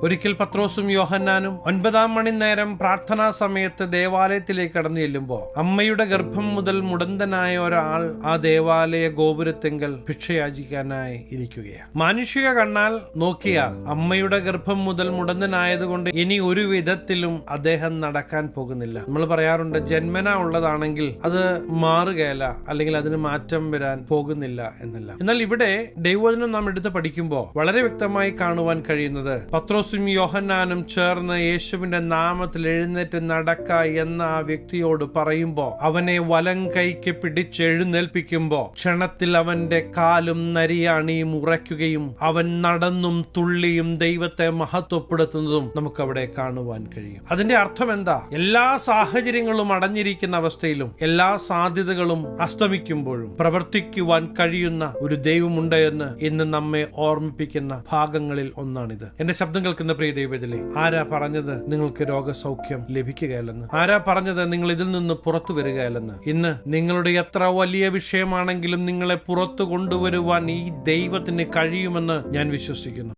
ഒരിക്കൽ പത്രോസും യോഹന്നാനും 9-ാം മണി നേരം പ്രാർത്ഥനാ സമയത്ത് ദേവാലയത്തിലേക്ക് കടന്നു ചെല്ലുമ്പോൾ അമ്മയുടെ ഗർഭം മുതൽ മുടന്തനായ ഒരാൾ ആ ദേവാലയ ഗോപുരത്തെങ്കൽ ഭിക്ഷയാചിക്കാനായി ഇരിക്കുകയാണ്. മാനുഷിക കണ്ണാൽ നോക്കിയാൽ അമ്മയുടെ ഗർഭം മുതൽ മുടന്തനായതുകൊണ്ട് ഇനി ഒരു വിധത്തിലും അദ്ദേഹം നടക്കാൻ പോകുന്നില്ല. നമ്മൾ പറയാറുണ്ട്, ജന്മന ഉള്ളതാണെങ്കിൽ അത് മാറുകയല്ല, അല്ലെങ്കിൽ അതിന് മാറ്റം വരാൻ പോകുന്നില്ല എന്നല്ല. എന്നാൽ ഇവിടെ ദൈവവചനം നാം എടുത്ത് പഠിക്കുമ്പോൾ വളരെ വ്യക്തമായി കാണുവാൻ കഴിയുന്നത്, പത്രോസും യോഹന്നാനും ചേർന്ന് യേശുവിന്റെ നാമത്തിൽ എഴുന്നേറ്റ് നടക്ക എന്ന ആ വ്യക്തിയോട് പറയുമ്പോൾ, അവനെ വലം കൈക്ക് പിടിച്ചെഴുന്നേൽപ്പിക്കുമ്പോൾ ക്ഷണത്തിൽ അവന്റെ കാലും നരിയാണിയും ഉറയ്ക്കുകയും അവൻ നടന്നും തുള്ളിയും ദൈവത്തെ മഹത്വപ്പെടുത്തുന്നതും നമുക്കവിടെ കാണുവാൻ കഴിയും. അതിന്റെ അർത്ഥം എന്താ? എല്ലാ സാഹചര്യങ്ങളും അടഞ്ഞിരിക്കുന്ന അവസ്ഥയിലും എല്ലാ സാധ്യതകളും അസ്തമിക്കുമ്പോഴും പ്രവർത്തിക്കുവാൻ കഴിയുന്ന ഒരു ദൈവമുണ്ട് എന്ന് ഇന്ന് നമ്മെ ഓർമ്മിപ്പിക്കുന്ന ഭാഗങ്ങളിൽ ഒന്നാണിത്. എന്റെ ശബ്ദം കേൾക്കുന്ന പ്രിയ ദൈവത്തിലെ, ആരാ പറഞ്ഞത് നിങ്ങൾക്ക് രോഗസൗഖ്യം ലഭിക്കുകയല്ലെന്ന്? ആരാ പറഞ്ഞത് നിങ്ങൾ ഇതിൽ നിന്ന് പുറത്തു വരികയല്ലെന്ന്? ഇന്ന് നിങ്ങളുടെ എത്ര വലിയ വിഷയമാണെങ്കിലും നിങ്ങളെ പുറത്തു കൊണ്ടുവരുവാൻ ഈ ദൈവത്തിന് കഴിയുമെന്ന് ഞാൻ വിശ്വസിക്കുന്നു.